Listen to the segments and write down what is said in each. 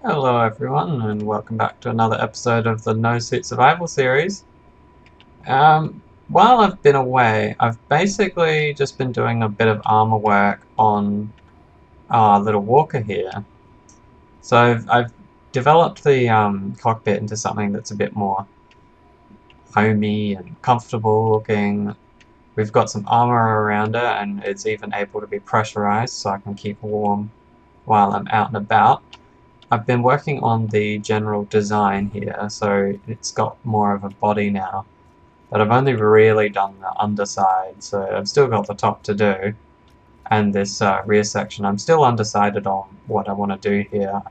Hello everyone, and welcome back to another episode of the No Suit Survival series. While I've been away, I've basically just been doing a bit of armor work on our little walker here. So I've developed the cockpit into something that's a bit more homey and comfortable looking. We've got some armor around it, and it's even able to be pressurized so I can keep warm while I'm out and about. I've been working on the general design here, so it's got more of a body now. But I've only really done the underside, so I've still got the top to do. And this rear section, I'm still undecided on what I want to do here.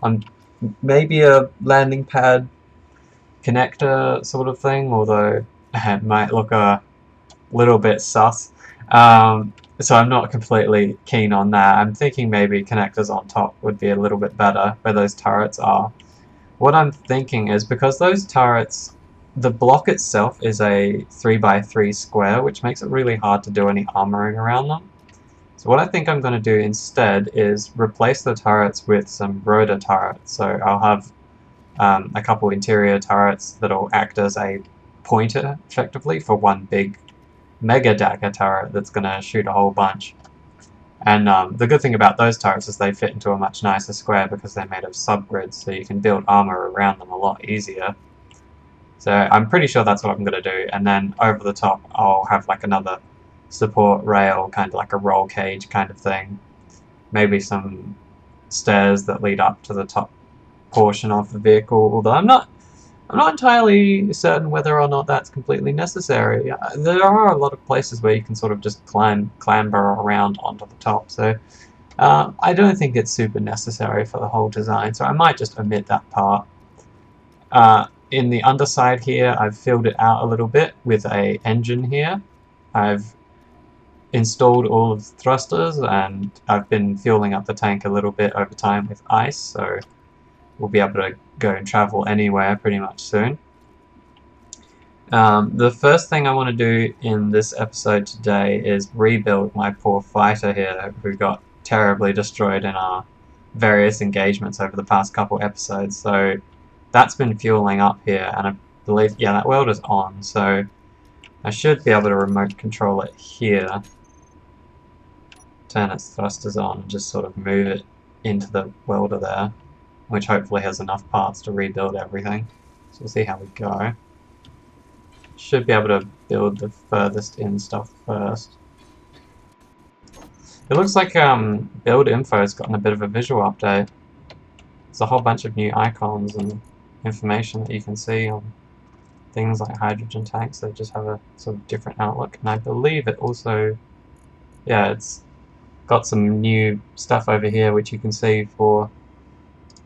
I'm maybe a landing pad connector sort of thing, although it might look a little bit sus. So I'm not completely keen on that. I'm thinking maybe connectors on top would be a little bit better where those turrets are. What I'm thinking is because those turrets, the block itself is a 3x3 square, which makes it really hard to do any armoring around them. So what I think I'm going to do instead is replace the turrets with some rotor turrets. So I'll have a couple interior turrets that'll act as a pointer, effectively, for one big mega dagger turret that's going to shoot a whole bunch. And the good thing about those turrets is they fit into a much nicer square because they're made of subgrids, so you can build armor around them a lot easier. So I'm pretty sure that's what I'm going to do, and then over the top I'll have like another support rail, kind of like a roll cage kind of thing. Maybe some stairs that lead up to the top portion of the vehicle, although I'm not entirely certain whether or not that's completely necessary. There are a lot of places where you can sort of just clamber around onto the top, so I don't think it's super necessary for the whole design, so I might just omit that part. In the underside here, I've filled it out a little bit with a engine here. I've installed all of the thrusters, and I've been fueling up the tank a little bit over time with ice, so we'll be able to go and travel anywhere pretty much soon. The first thing I want to do in this episode today is rebuild my poor fighter here, who got terribly destroyed in our various engagements over the past couple episodes. So that's been fueling up here, and I believe, yeah, that welder's on, so I should be able to remote control it here. Turn its thrusters on and just sort of move it into the welder there, which hopefully has enough parts to rebuild everything. So we'll see how we go. Should be able to build the furthest in stuff first. It looks like build info has gotten a bit of a visual update. There's a whole bunch of new icons and information that you can see on things like hydrogen tanks that just have a sort of different outlook. And I believe it also, yeah, it's got some new stuff over here which you can see for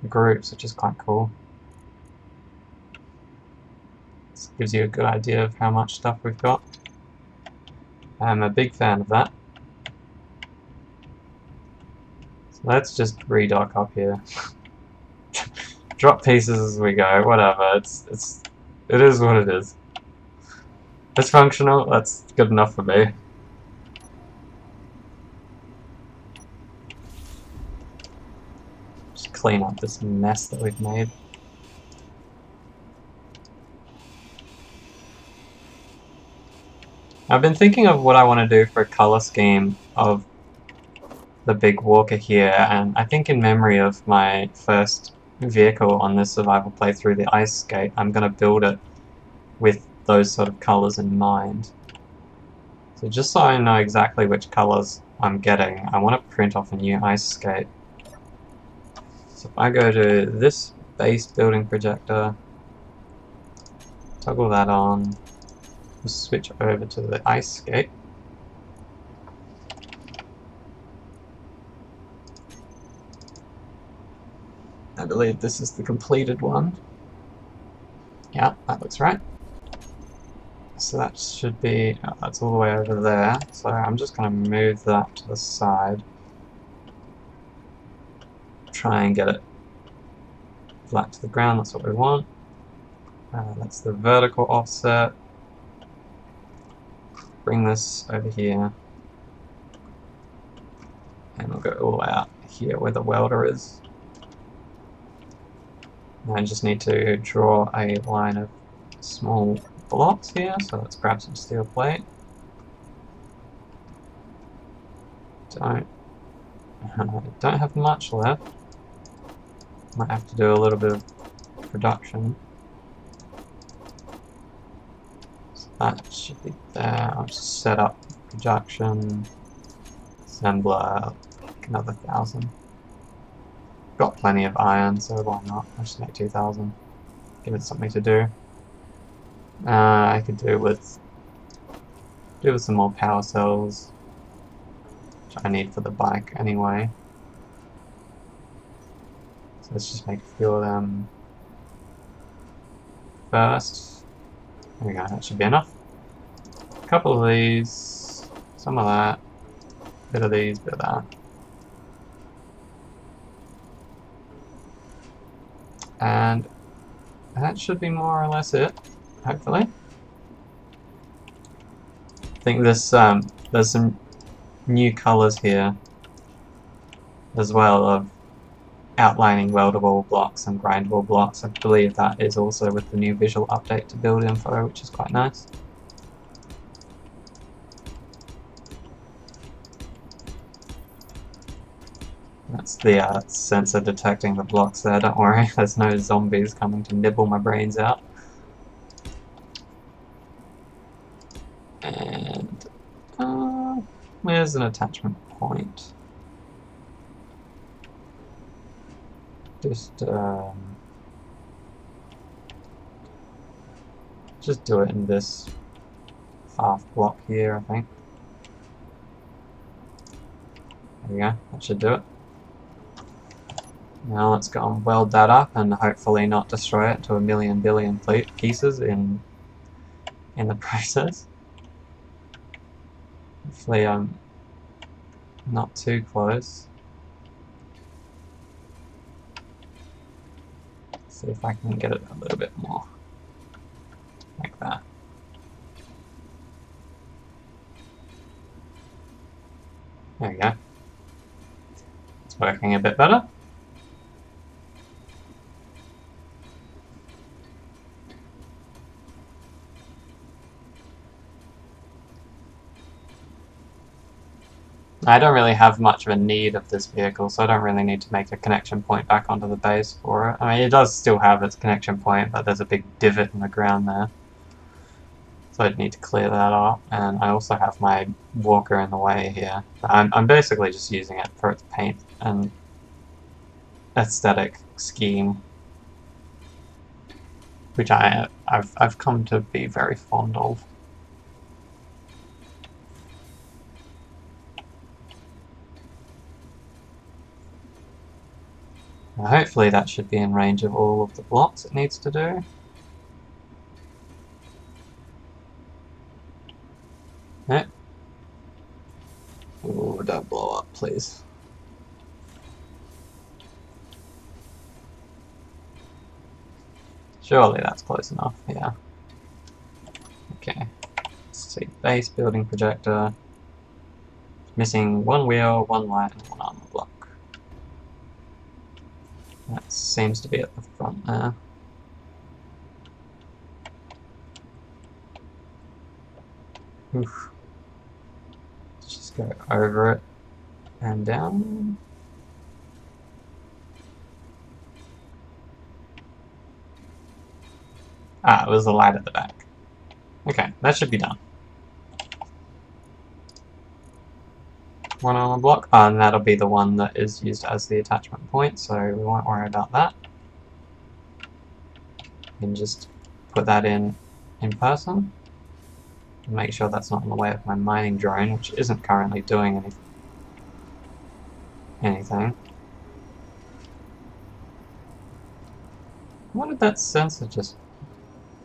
groups, which is quite cool. This gives you a good idea of how much stuff we've got. I'm a big fan of that. So let's just redock up here. Drop pieces as we go, whatever, it is what it is. It's functional, that's good enough for me. Just clean up this mess that we've made. I've been thinking of what I want to do for a color scheme of the big walker here, and I think in memory of my first vehicle on this survival playthrough, the ice skate, I'm going to build it with those sort of colors in mind. So just so I know exactly which colors I'm getting, I want to print off a new ice skate. So if I go to this base building projector, toggle that on, switch over to the ice skate. I believe this is the completed one. Yeah, that looks right. So that should be, oh, that's all the way over there. So I'm just going to move that to the side. Try and get it flat to the ground, that's what we want. That's the vertical offset. Bring this over here. And we'll go all the way out here where the welder is. I just need to draw a line of small blocks here, so let's grab some steel plate. Don't have much left. Might have to do a little bit of production. So that should be there. I'll just set up production, assembler, another 1,000. Got plenty of iron, so why not? I'll just make 2,000. Give it something to do. I could do with some more power cells, which I need for the bike anyway. So let's just make a few of them first. There we go, that should be enough. A couple of these, some of that, bit of these, bit of that. And that should be more or less it, hopefully. I think this there's some new colors here as well of outlining weldable blocks and grindable blocks. I believe that is also with the new visual update to build info, which is quite nice. That's the sensor detecting the blocks there, don't worry, there's no zombies coming to nibble my brains out. And where's an attachment point? Just do it in this half block here, I think. There we go, that should do it. Now let's go and weld that up and hopefully not destroy it to a million billion pieces in the process. Hopefully I'm not too close. See if I can get it a little bit more. Like that. There we go. It's working a bit better. I don't really have much of a need of this vehicle, so I don't really need to make a connection point back onto the base for it. I mean, it does still have its connection point, but there's a big divot in the ground there. So I'd need to clear that up, and I also have my walker in the way here. I'm basically just using it for its paint and aesthetic scheme, which I've come to be very fond of. Now hopefully that should be in range of all of the blocks it needs to do. Yep. Ooh, don't blow up, please. Surely that's close enough, yeah. Okay. Let's see, base building projector. Missing one wheel, one light, and one armor block. That seems to be at the front there. Oof. Let's just go over it and down. Ah, it was the light at the back. Okay, that should be done. One armor block, and that'll be the one that is used as the attachment point, so we won't worry about that. You can just put that in person. Make sure that's not in the way of my mining drone, which isn't currently doing anything. What did that sensor just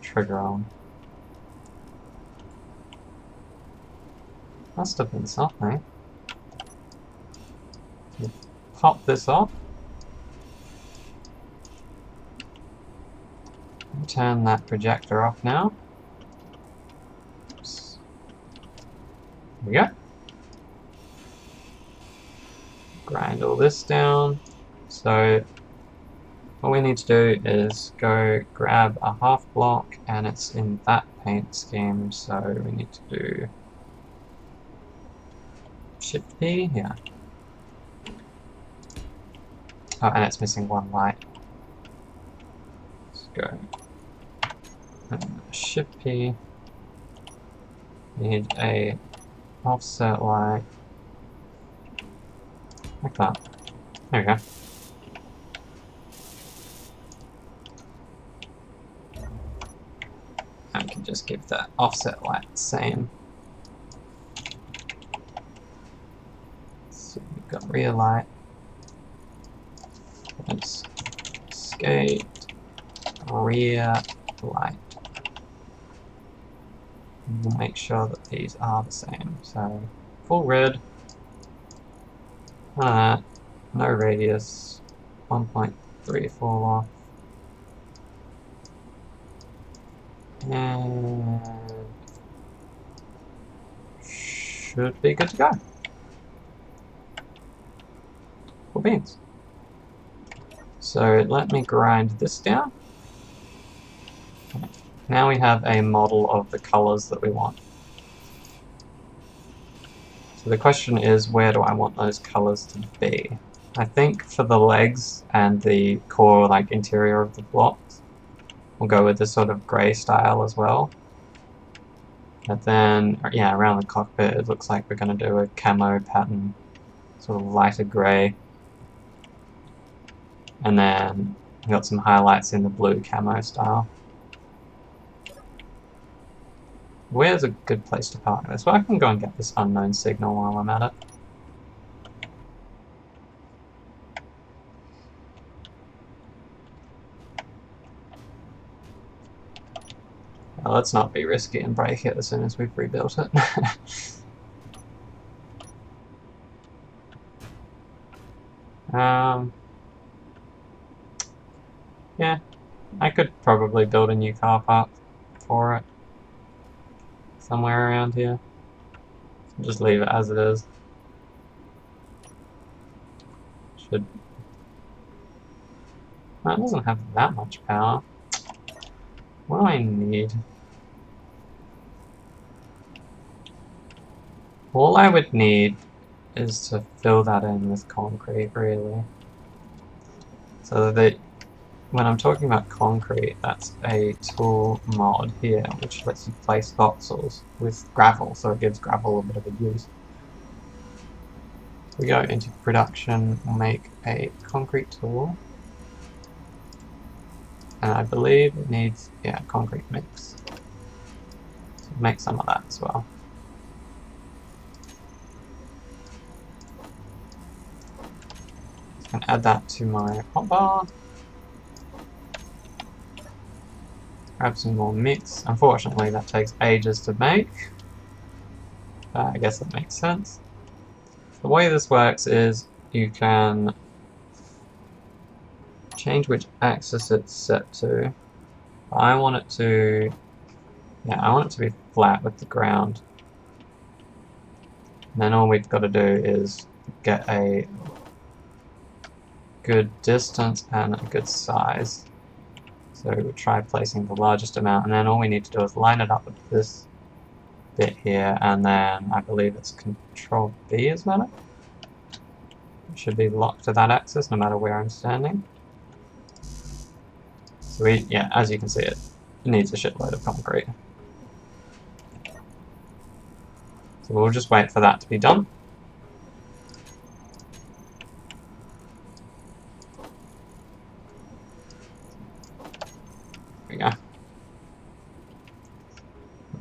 trigger on? Must have been something. Pop this off. Turn that projector off now. Oops. There we go. Grind all this down. So What we need to do is go grab a half block, and it's in that paint scheme, so we need to do Shift P, yeah. Oh, and it's missing one light. Let's go Shift P. Need a offset light, like that. There we go. And we can just give that offset light the same. So we've got rear light. Let's skate rear light. And we'll make sure that these are the same. So full red, none of that, no radius, 1.34 off. And should be good to go. Cool beans. So let me grind this down. Now we have a model of the colors that we want. So the question is, where do I want those colors to be? I think for the legs and the core, like, interior of the blocks, we'll go with this sort of grey style as well. But then, yeah, around the cockpit it looks like we're going to do a camo pattern, sort of lighter grey. And then we've got some highlights in the blue camo style. Where's a good place to park this? Well, I can go and get this unknown signal while I'm at it. Well, let's not be risky and break it as soon as we've rebuilt it. Yeah, I could probably build a new car park for it. Somewhere around here. Just leave it as it is. Should... Well, it doesn't have that much power. What do I need? All I would need is to fill that in with concrete, really. So that when I'm talking about concrete, that's a tool mod here, which lets you place voxels with gravel, so it gives gravel a bit of a use. We go into production, we'll make a concrete tool. And I believe it needs, yeah, concrete mix. So make some of that as well. So I can add that to my hotbar. Grab some more mix. Unfortunately, that takes ages to make. But I guess that makes sense. The way this works is you can change which axis it's set to. I want it to, yeah, I want it to be flat with the ground. And then all we've got to do is get a good distance and a good size. So we'll try placing the largest amount, and then all we need to do is line it up with this bit here, and then I believe it's Control B, isn't it? It should be locked to that axis no matter where I'm standing. So yeah, as you can see, it needs a shitload of concrete. So we'll just wait for that to be done. There we go.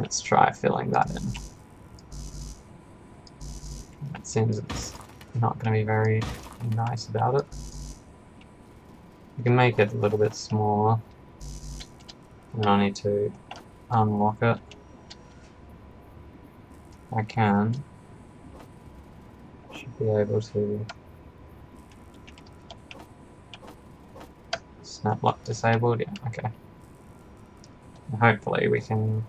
Let's try filling that in. It seems it's not going to be very nice about it. You can make it a little bit smaller. And I need to unlock it. I can. Should be able to. Snap lock disabled, yeah, okay. And hopefully we can,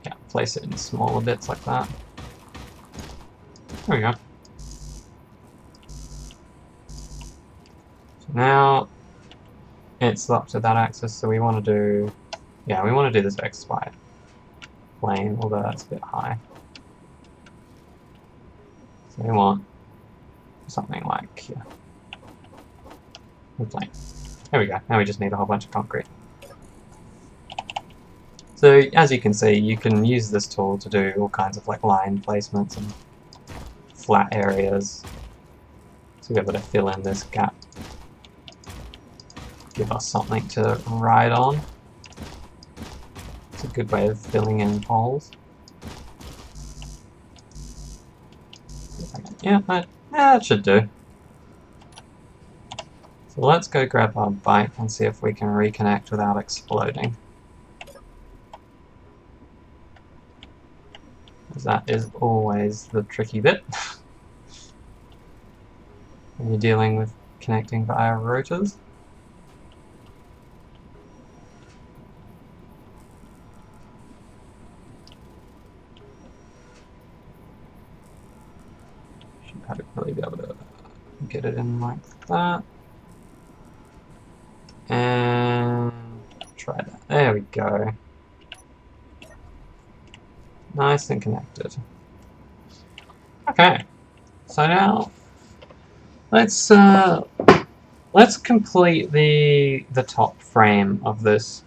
yeah, place it in smaller bits like that. There we go. Now it's up to that axis, so we want to do, yeah, we want to do this XY plane, although that's a bit high. So we want something like here. The plane. There we go. Now we just need a whole bunch of concrete. So as you can see, you can use this tool to do all kinds of like line placements and flat areas. So we're able to fill in this gap. Give us something to ride on. It's a good way of filling in holes. Yeah, that should do. So let's go grab our bike and see if we can reconnect without exploding. Because that is always the tricky bit when you're dealing with connecting via rotors. Should hopefully be able to get it in like that. And try that. There we go. Nice and connected. Okay, so now let's complete the top frame of this.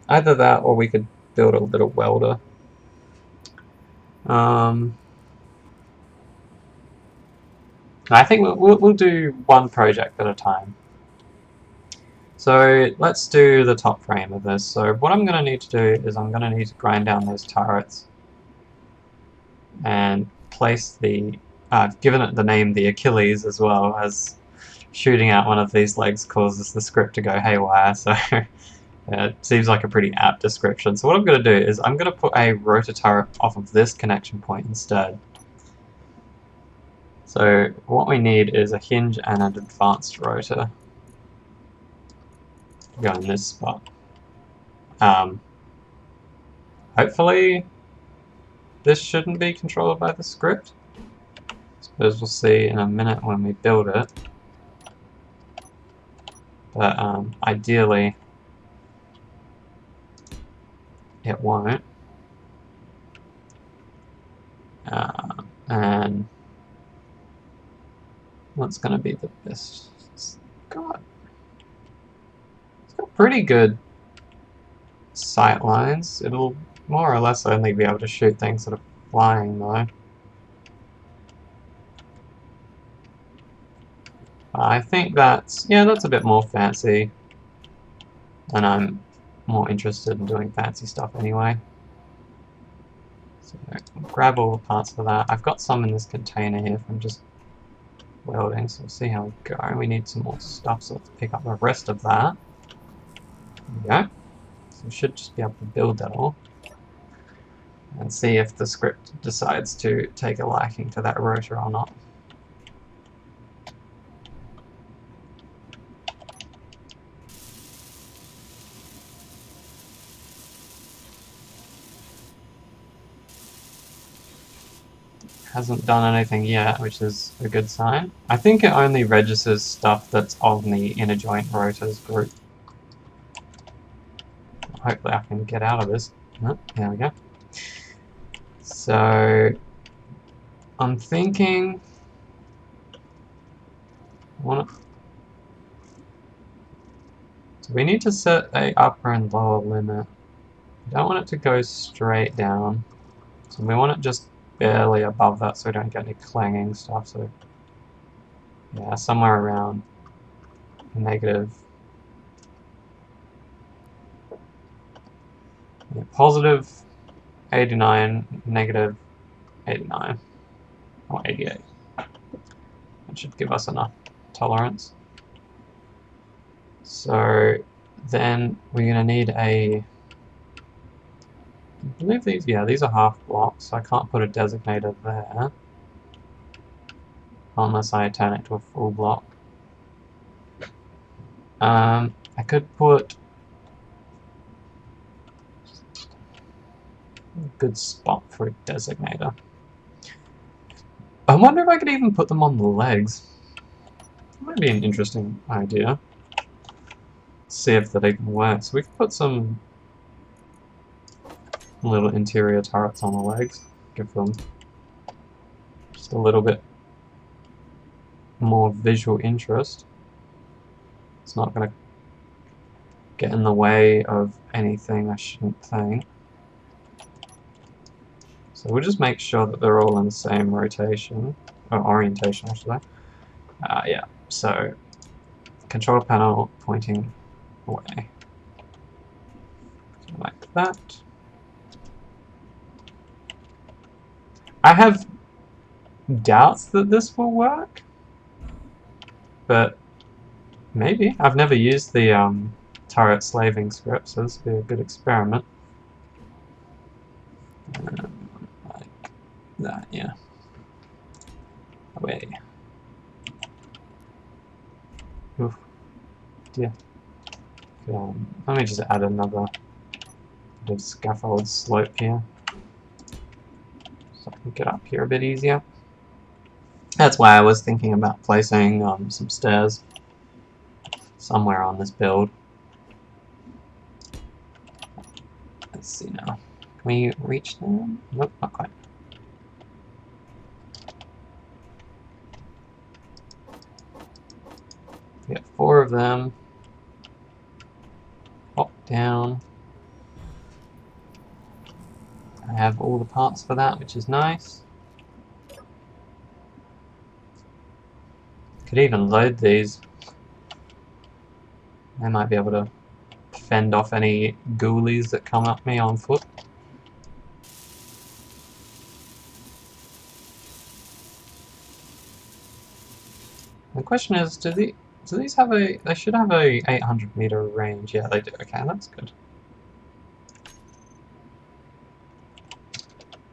Either that, or we could build a little welder. I think we'll do one project at a time. So let's do the top frame of this. So what I'm going to need to do is I'm going to need to grind down those turrets and place the, given it the name the Achilles as well, as shooting out one of these legs causes the script to go haywire, so it seems like a pretty apt description. So what I'm going to do is I'm going to put a rotor turret off of this connection point instead. So what we need is a hinge and an advanced rotor. Go in this spot. Hopefully this shouldn't be controlled by the script. Suppose we'll see in a minute when we build it. But ideally it won't. And what's going to be the best? It's got pretty good sight lines. It'll more or less only be able to shoot things that are flying though. I think that's a bit more fancy, and I'm more interested in doing fancy stuff anyway. So I'll grab all the parts for that. I've got some in this container here from just welding, so we'll see how we go. We need some more stuff, so let's pick up the rest of that. There we go. So we should just be able to build that all. And see if the script decides to take a liking to that rotor or not. Hasn't done anything yet, which is a good sign. I think it only registers stuff that's on the inner joint rotors group. Hopefully I can get out of this. Oh, there we go. So I'm thinking so we need to set a upper and lower limit. We don't want it to go straight down. So we want it just barely above that so we don't get any clanging stuff. So yeah, somewhere around negative. Yeah, positive 89, negative 89, or 88. That should give us enough tolerance. So then we're going to need I believe these are half blocks, so I can't put a designator there unless I turn it to a full block. I could put a good spot for a designator. I wonder if I could even put them on the legs. Might be an interesting idea. See if that even works. We could put some little interior turrets on the legs. Give them just a little bit more visual interest. It's not going to get in the way of anything, I shouldn't think. So we'll just make sure that they're all in the same rotation, or orientation I should say. Yeah, so control panel pointing away. Like that. I have doubts that this will work, but maybe. I've never used the turret slaving script, so this will be a good experiment. Like that, yeah. Away. Oof. Dear. Let me just add another bit of scaffold slope here, so I can get up here a bit easier. That's why I was thinking about placing some stairs somewhere on this build. Let's see now. Can we reach them? Nope, not quite. We got 4 of them. Hop down. I have all the parts for that, which is nice. Could even load these. I might be able to fend off any ghoulies that come at me on foot. The question is, do these have a... They should have a 800-meter range. Yeah, they do. Okay, that's good.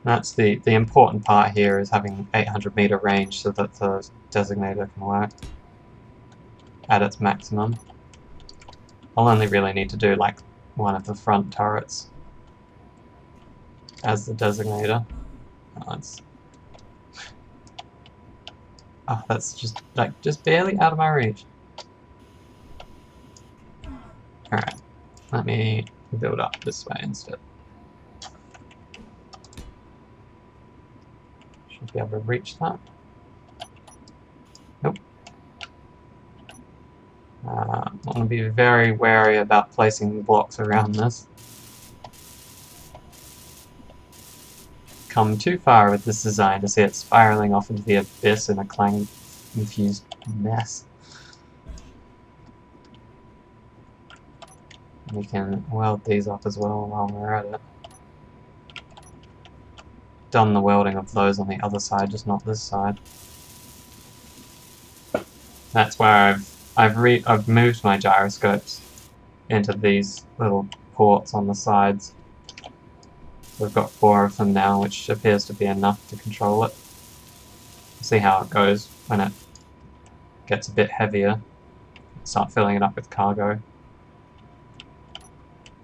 That's the important part here, is having 800-meter range so that the designator can work at its maximum. I'll only really need to do like one of the front turrets as the designator. Oh, that's just like just barely out of my reach. Alright, let me build up this way instead. Should be able to reach that. Nope. I want to be very wary about placing blocks around this. Come too far with this design to see it spiraling off into the abyss in a clang-infused mess. We can weld these up as well while we're at it. Done the welding of those on the other side, just not this side. That's where I've moved my gyroscopes into these little ports on the sides. We've got 4 of them now, which appears to be enough to control it. See how it goes when it gets a bit heavier. Start filling it up with cargo.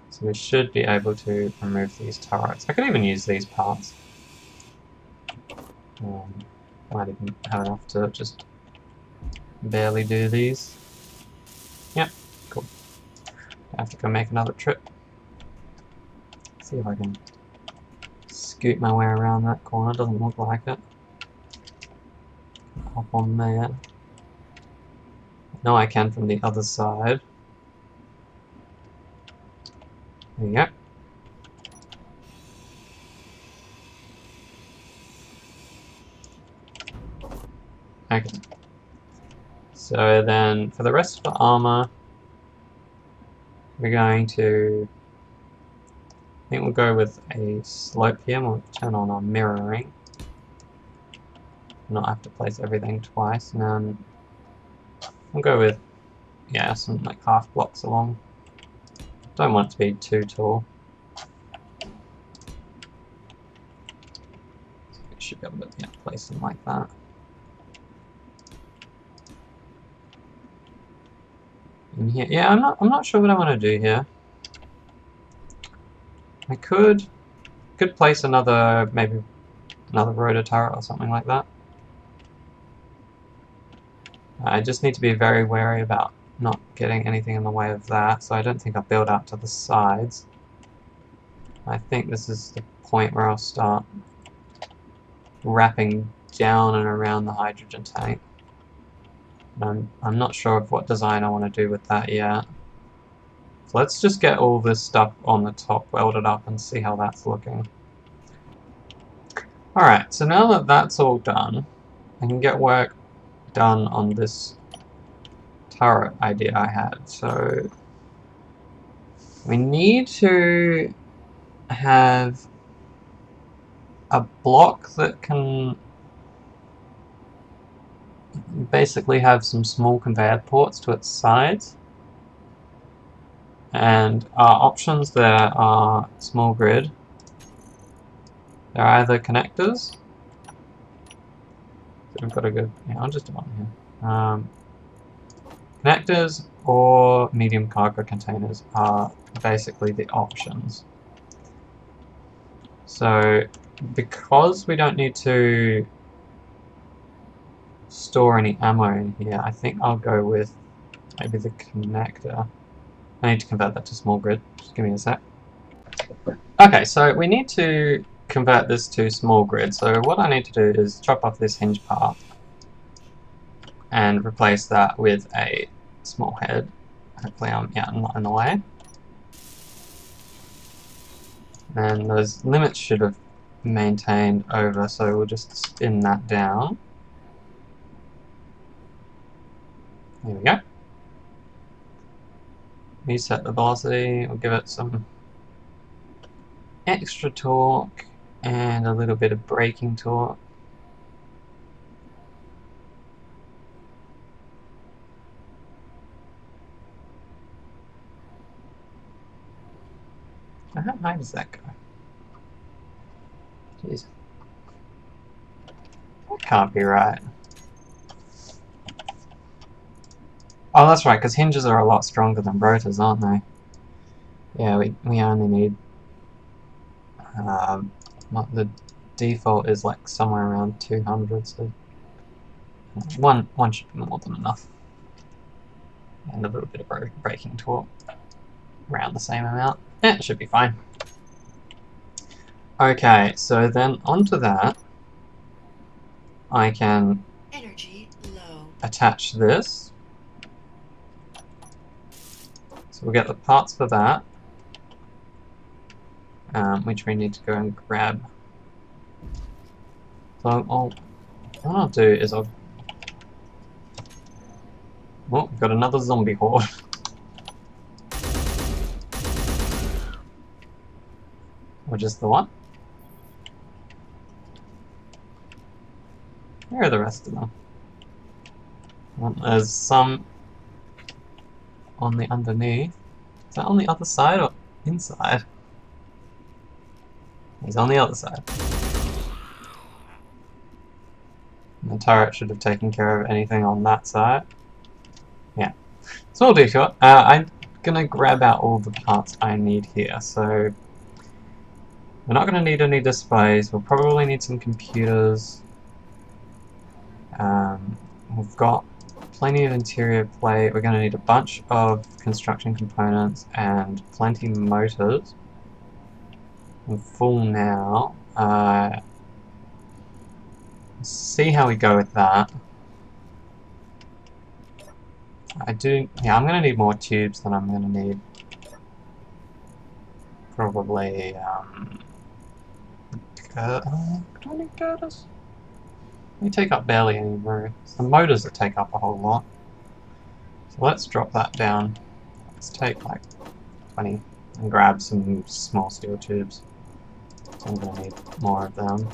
So we should be able to remove these turrets. I could even use these parts. Might even have enough to just barely do these. Yep, cool. I have to go make another trip. See if I can scoot my way around that corner. Doesn't look like it. Hop on there. No, I can from the other side. There you go. Okay. So then, for the rest of the armor, we're going to... I think we'll go with a slope here, and we'll turn on our mirroring. Not have to place everything twice, and then we'll go with, yeah, some like half blocks along. Don't want it to be too tall. So we should be able to place them like that. In here, yeah, I'm not sure what I want to do here. I could place maybe another rotor turret or something like that. I just need to be very wary about not getting anything in the way of that, so I don't think I'll build out to the sides. I think this is the point where I'll start wrapping down and around the hydrogen tank. I'm not sure of what design I want to do with that yet. So let's just get all this stuff on the top welded up and see how that's looking. Alright, so now that that's all done, I can get work done on this turret idea I had. So we need to have a block that can basically have some small conveyor ports to its sides. And our options there are small grid. They're either connectors. So we've got a good. Yeah, I'll just do one here. Connectors or medium cargo containers are basically the options. So because we don't need to store any ammo in here, I think I'll go with maybe the connector. I need to convert that to small grid. Just give me a sec. Okay, so we need to convert this to small grid. So what I need to do is chop off this hinge part and replace that with a small head. Hopefully I'm not in the way. And those limits should have maintained over, so we'll just spin that down. There we go. Reset the velocity, we'll give it some extra torque and a little bit of braking torque. How high does that go? Jeez. That can't be right. Oh, that's right, because hinges are a lot stronger than rotors, aren't they? Yeah, we only need... the default is like somewhere around 200, so... One should be more than enough. And a little bit of braking torque. Around the same amount. Yeah, it should be fine. Okay, so then onto that, I can Energy low. Attach this. So we'll get the parts for that, which we need to go and grab. So what I'll do is oh, we've got another zombie horde. Or just the one? Where are the rest of them? Well, there's some on the underneath. Is that on the other side or inside? He's on the other side. And the turret should have taken care of anything on that side. Yeah. Small detour. I'm gonna grab out all the parts I need here. So we're not gonna need any displays. We'll probably need some computers. We've got plenty of interior plate. We're going to need a bunch of construction components and plenty of motors. I'm full now. See how we go with that. I'm going to need more tubes than I'm going to need. Probably, do I need girders? They take up barely any room. It's the motors that take up a whole lot. So let's drop that down. Let's take like 20 and grab some small steel tubes. So I'm going to need more of them.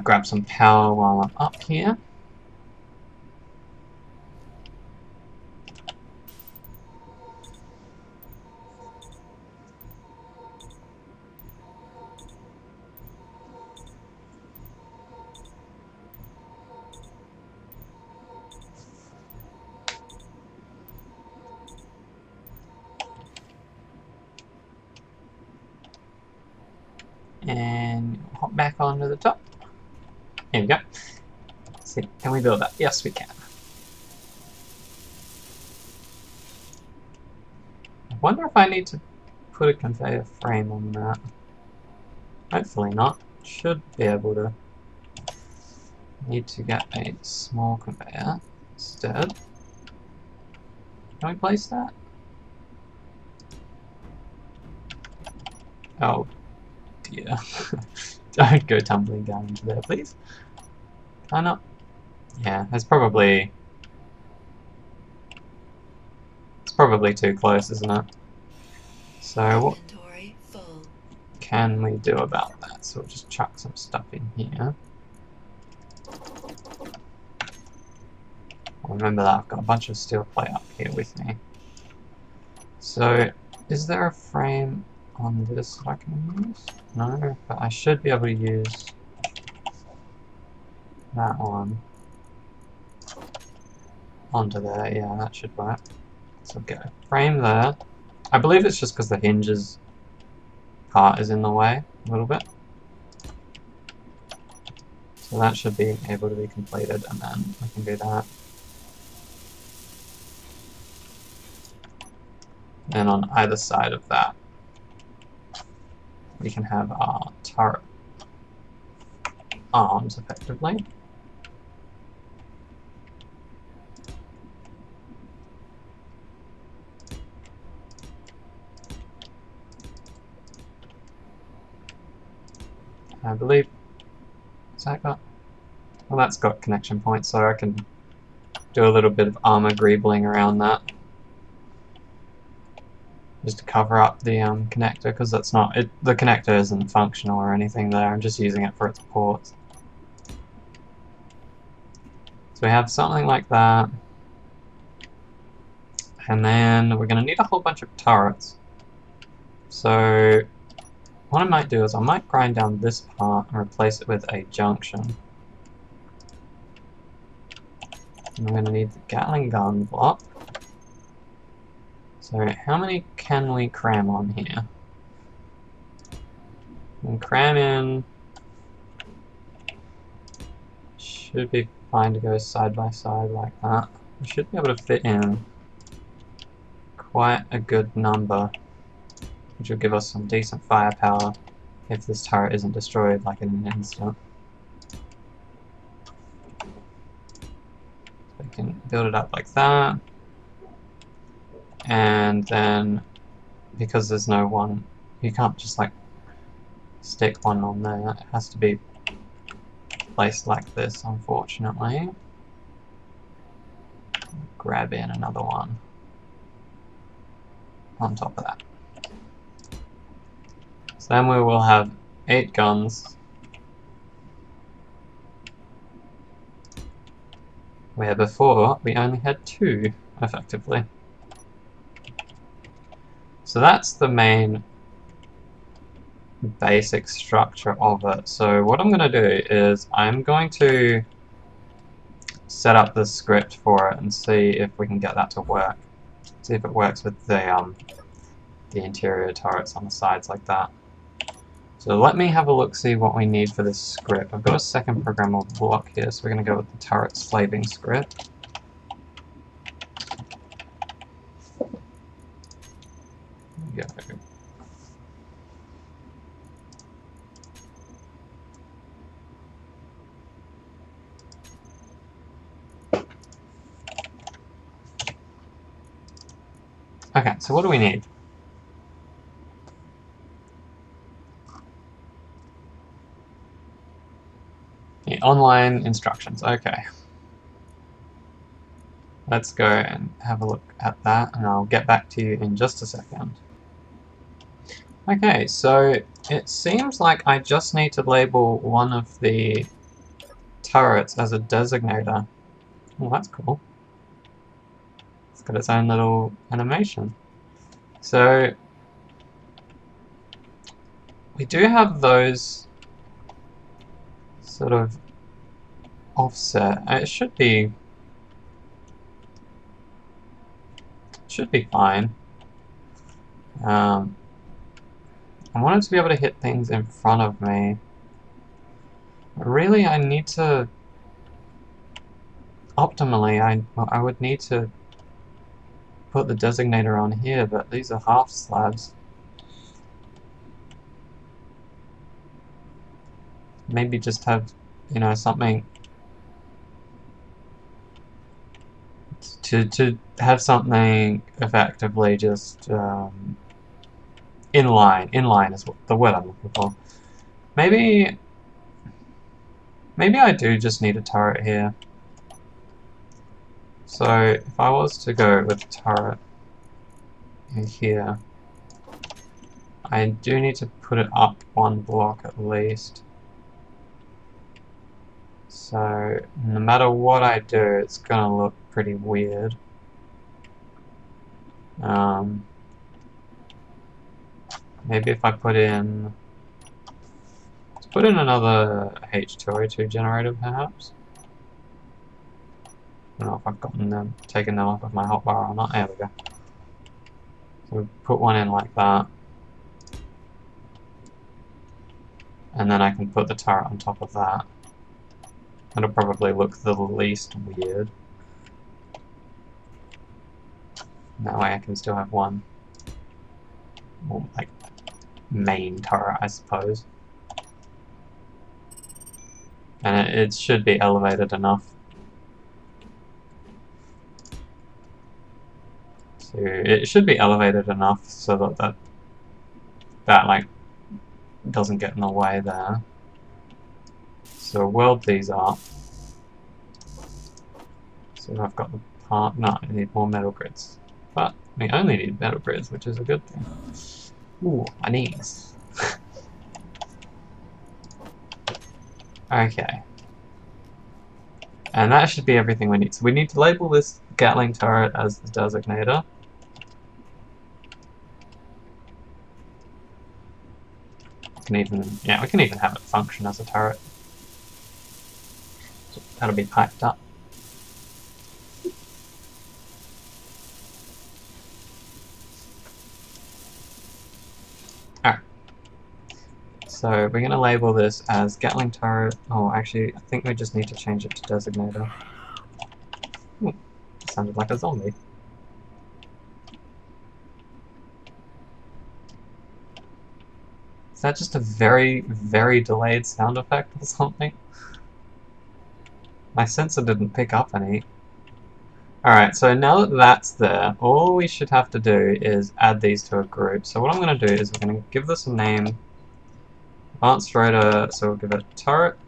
Grab some power while I'm up here. And hop back onto the top. There we go. see, can we build that? Yes, we can. I wonder if I need to put a conveyor frame on that. Hopefully not. Should be able to. Need to get a small conveyor instead. Can we place that? Oh dear. Don't go tumbling down into there, please. Can I not? Yeah, it's probably too close, isn't it? So what can we do about that? So we'll just chuck some stuff in here. Remember that I've got a bunch of steel plate up here with me. So, is there a frame on this that I can use? No, but I should be able to use that one onto there. Yeah, that should work. So get a frame there. I believe it's just because the hinges part is in the way a little bit. So that should be able to be completed, and then we can do that. And on either side of that, we can have our turret arms, effectively. I believe, has that got, well, that's got connection points, so I can do a little bit of armor greebling around that. Just to cover up the connector, because that's not, the connector isn't functional or anything there, I'm just using it for its ports. So we have something like that. And then we're going to need a whole bunch of turrets. So what I might do is I might grind down this part and replace it with a junction. And I'm going to need the Gatling gun block. So how many can we cram on here? We can cram in, should be fine to go side by side like that. We should be able to fit in quite a good number, which will give us some decent firepower if this turret isn't destroyed like in an instant. So we can build it up like that. And then, because there's no one, you can't just like stick one on there, it has to be placed like this, unfortunately. Grab in another one on top of that. So then we will have 8 guns, where before we only had 2, effectively. So that's the main basic structure of it. So what I'm going to do is I'm going to set up the script for it and see if we can get that to work. See if it works with the interior turrets on the sides like that. So let me have a look, see what we need for this script. I've got a second programmable block here, so we're going to go with the turret slaving script. Go. Okay, so what do we need? The online instructions, okay. Let's go and have a look at that, and I'll get back to you in just a second. Okay, so it seems like I just need to label one of the turrets as a designator. Oh, that's cool. It's got its own little animation. So we do have those sort of offset. It should be fine. I want it to be able to hit things in front of me. But really, I need to optimally, I would need to put the designator on here, but these are half slabs. Maybe just have, you know, something to have something effectively just inline. Inline is the word I'm looking for. Maybe I do just need a turret here. So if I was to go with turret in here, I do need to put it up one block at least. So no matter what I do, it's gonna look pretty weird. Maybe if I put in, let's put in another H2O2 generator perhaps. I don't know if I've taken them off of my hotbar or not. There we go. So put one in like that. And then I can put the turret on top of that. It'll probably look the least weird. That way I can still have one, well, like, main turret, I suppose. And it should be elevated enough. So it should be elevated enough so that like doesn't get in the way there. So weld these up. So I've got the part. No, I need more metal grids. But we only need metal grids, which is a good thing. Ooh, my knees. Okay. And that should be everything we need. So we need to label this Gatling turret as the designator. We can even have it function as a turret. So that'll be piped up. Alright. So we're going to label this as Gatling turret. Oh, actually, I think we just need to change it to designator. Ooh, sounded like a zombie. Is that just a very, very delayed sound effect or something? My sensor didn't pick up any. Alright, so now that that's there, all we should have to do is add these to a group. So what I'm going to do is we're going to give this a name. Advanced rotor, so we'll give it turret.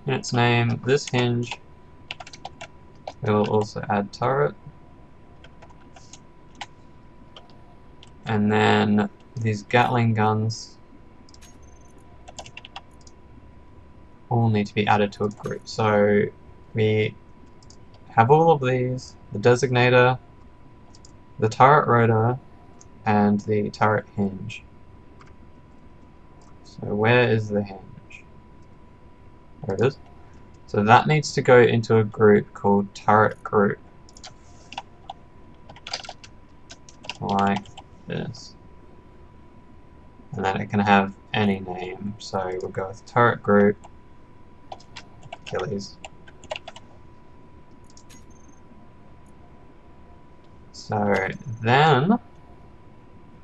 In its name, this hinge. We will also add turret. And then these Gatling guns all need to be added to a group. So we have all of these, the designator, the turret rotor, and the turret hinge. So where is the hinge? There it is. So that needs to go into a group called turret group. Like this. And then it can have any name. So we'll go with turret group Achilles. So then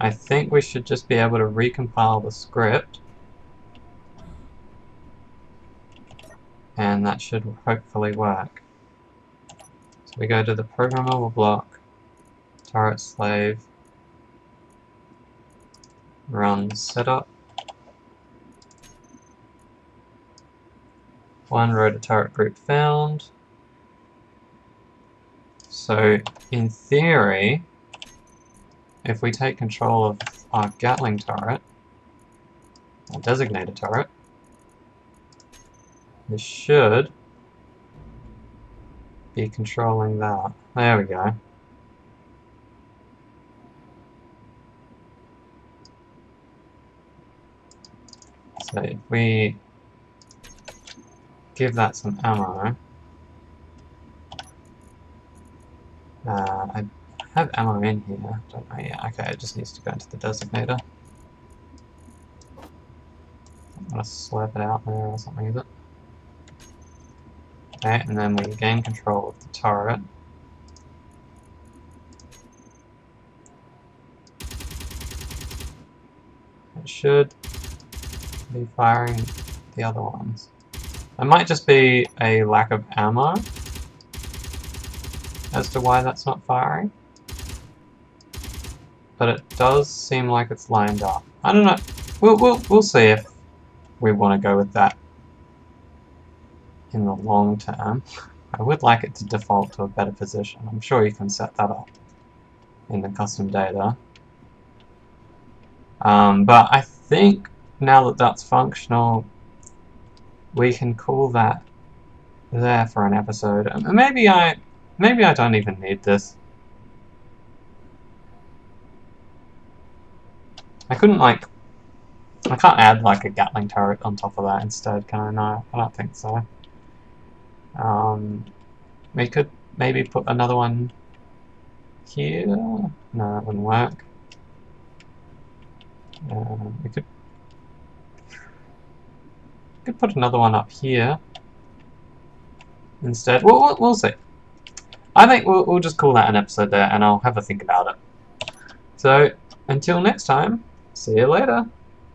I think we should just be able to recompile the script, and that should hopefully work. So we go to the programmable block, turret slave, run setup, one rotor turret group found. So in theory, if we take control of our Gatling turret, our designator turret, this should be controlling that. There we go. So if we give that some ammo, I have ammo in here, don't I? Yeah, okay, it just needs to go into the designator. I'm gonna slap it out there or something, is it? Okay, and then we gain control of the turret. It should be firing the other ones. It might just be a lack of ammo as to why that's not firing. But it does seem like it's lined up. I don't know. We'll see if we want to go with that in the long term. I would like it to default to a better position. I'm sure you can set that up in the custom data. But I think now that that's functional, we can call that there for an episode. Maybe I don't even need this. I can't add like a Gatling turret on top of that instead, can I? No, I don't think so. We could maybe put another one here. No, that wouldn't work. We could put another one up here instead. We'll see. I think we'll just call that an episode there, and I'll have a think about it. So, until next time, see you later.